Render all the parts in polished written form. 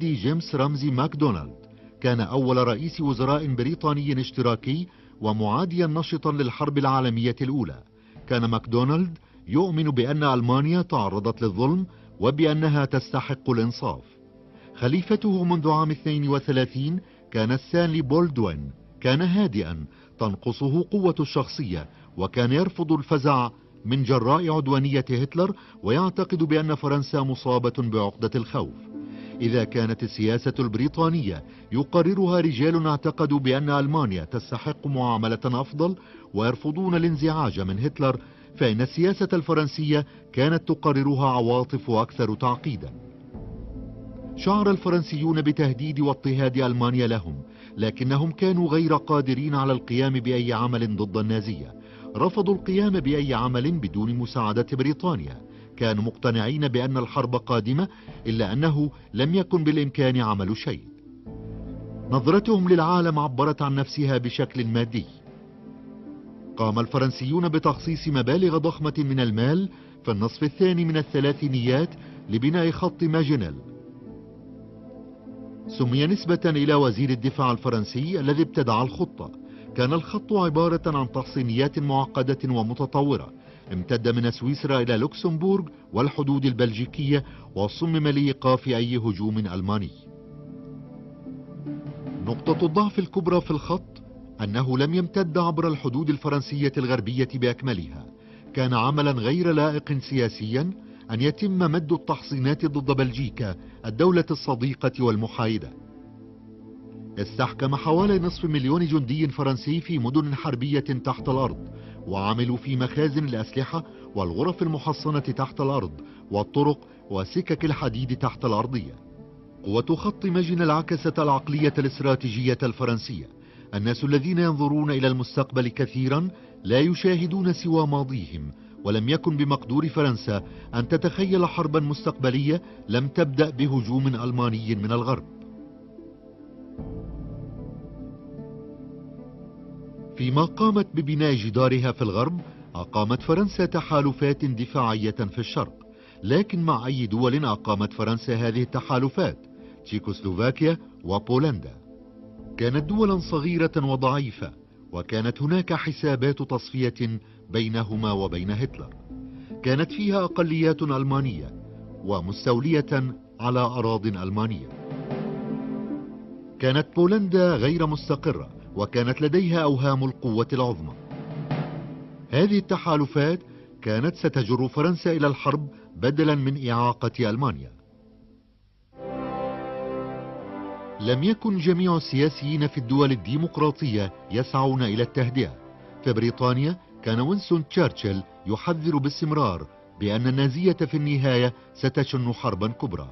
دي جيمس رمزي ماكدونالد كان أول رئيس وزراء بريطاني اشتراكي ومعاديا نشطا للحرب العالمية الأولى. كان ماكدونالد يؤمن بأن ألمانيا تعرضت للظلم وبأنها تستحق الإنصاف. خليفته منذ عام 32 كان ستانلي بولدوين. كان هادئا تنقصه قوة الشخصية، وكان يرفض الفزع من جراء عدوانية هتلر، ويعتقد بأن فرنسا مصابة بعقدة الخوف. إذا كانت السياسة البريطانية يقررها رجال اعتقدوا بأن ألمانيا تستحق معاملة أفضل ويرفضون الانزعاج من هتلر، فإن السياسة الفرنسية كانت تقررها عواطف أكثر تعقيدا. شعر الفرنسيون بتهديد واضطهاد ألمانيا لهم، لكنهم كانوا غير قادرين على القيام بأي عمل ضد النازية. رفضوا القيام بأي عمل بدون مساعدة بريطانيا. كانوا مقتنعين بأن الحرب قادمة، إلا أنه لم يكن بالإمكان عمل شيء. نظرتهم للعالم عبرت عن نفسها بشكل مادي. قام الفرنسيون بتخصيص مبالغ ضخمة من المال في النصف الثاني من الثلاثينيات لبناء خط ماجنل. سمي نسبة إلى وزير الدفاع الفرنسي الذي ابتدع الخطة. كان الخط عبارة عن تحصينيات معقدة ومتطورة، امتد من سويسرا إلى لوكسمبورغ والحدود البلجيكية، وصمم لإيقاف أي هجوم ألماني. نقطة الضعف الكبرى في الخط أنه لم يمتد عبر الحدود الفرنسية الغربية بأكملها. كان عملا غير لائق سياسيا أن يتم مد التحصينات ضد بلجيكا الدولة الصديقة والمحايدة. استحكم حوالي نصف مليون جندي فرنسي في مدن حربية تحت الأرض، وعملوا في مخازن الأسلحة والغرف المحصنة تحت الأرض والطرق وسكك الحديد تحت الأرضية. قوة خط ماجنل عكست العقلية الاستراتيجية الفرنسية. الناس الذين ينظرون إلى المستقبل كثيرا لا يشاهدون سوى ماضيهم، ولم يكن بمقدور فرنسا أن تتخيل حربا مستقبلية لم تبدأ بهجوم ألماني من الغرب. فيما قامت ببناء جدارها في الغرب، أقامت فرنسا تحالفات دفاعية في الشرق. لكن مع أي دول أقامت فرنسا هذه التحالفات؟ تشيكوسلوفاكيا وبولندا. كانت دولا صغيرة وضعيفة، وكانت هناك حسابات تصفية بينهما وبين هتلر. كانت فيها أقليات ألمانية ومستولية على أراضٍ ألمانية. كانت بولندا غير مستقرة، وكانت لديها أوهام القوة العظمى. هذه التحالفات كانت ستجر فرنسا إلى الحرب بدلا من إعاقة ألمانيا. لم يكن جميع السياسيين في الدول الديمقراطية يسعون إلى التهدئة. في بريطانيا كان وينستون تشرشل يحذر باستمرار بأن النازية في النهاية ستشن حربا كبرى.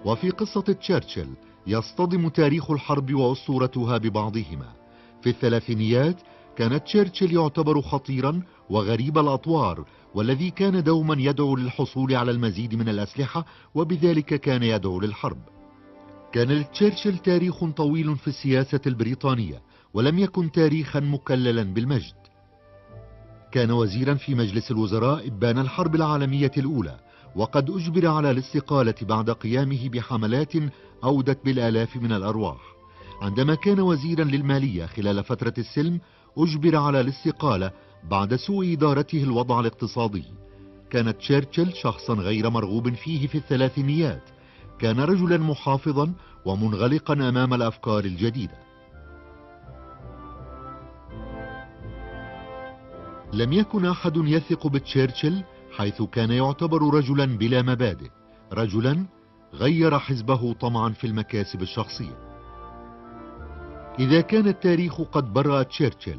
وفي قصة تشرشل يصطدم تاريخ الحرب وأسطورتها ببعضهما. في الثلاثينيات كان تشرشل يعتبر خطيرا وغريب الأطوار، والذي كان دوما يدعو للحصول على المزيد من الأسلحة، وبذلك كان يدعو للحرب. كان لتشرشل تاريخ طويل في السياسة البريطانية، ولم يكن تاريخا مكللا بالمجد. كان وزيرا في مجلس الوزراء إبان الحرب العالمية الأولى، وقد أجبر على الاستقالة بعد قيامه بحملات أودت بالآلاف من الأرواح. عندما كان وزيرا للمالية خلال فترة السلم أجبر على الاستقالة بعد سوء إدارته الوضع الاقتصادي. كان تشرشل شخصا غير مرغوب فيه في الثلاثينيات. كان رجلا محافظا ومنغلقا أمام الأفكار الجديدة. لم يكن أحد يثق بتشرشل، حيث كان يعتبر رجلا بلا مبادئ، رجلا غير حزبه طمعا في المكاسب الشخصية. إذا كان التاريخ قد برأ تشرشل،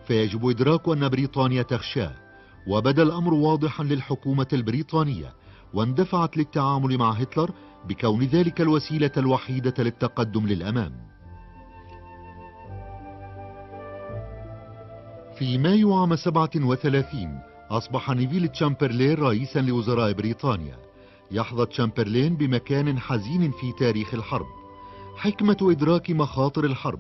فيجب إدراك أن بريطانيا تخشاه، وبدا الأمر واضحا للحكومة البريطانية، واندفعت للتعامل مع هتلر بكون ذلك الوسيلة الوحيدة للتقدم للأمام. في مايو عام 37 أصبح نيفيل تشامبرلين رئيسا لوزراء بريطانيا. يحظى تشامبرلين بمكان حزين في تاريخ الحرب. حكمة إدراك مخاطر الحرب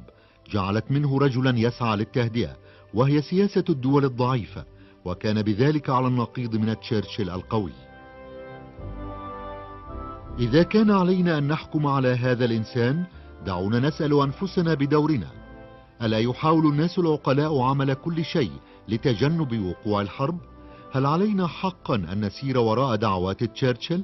جعلت منه رجلا يسعى للتهدئة، وهي سياسة الدول الضعيفة، وكان بذلك على النقيض من تشرشل القوي. إذا كان علينا أن نحكم على هذا الإنسان، دعونا نسأل أنفسنا بدورنا: ألا يحاول الناس العقلاء عمل كل شيء لتجنب وقوع الحرب؟ هل علينا حقا أن نسير وراء دعوات تشرشل؟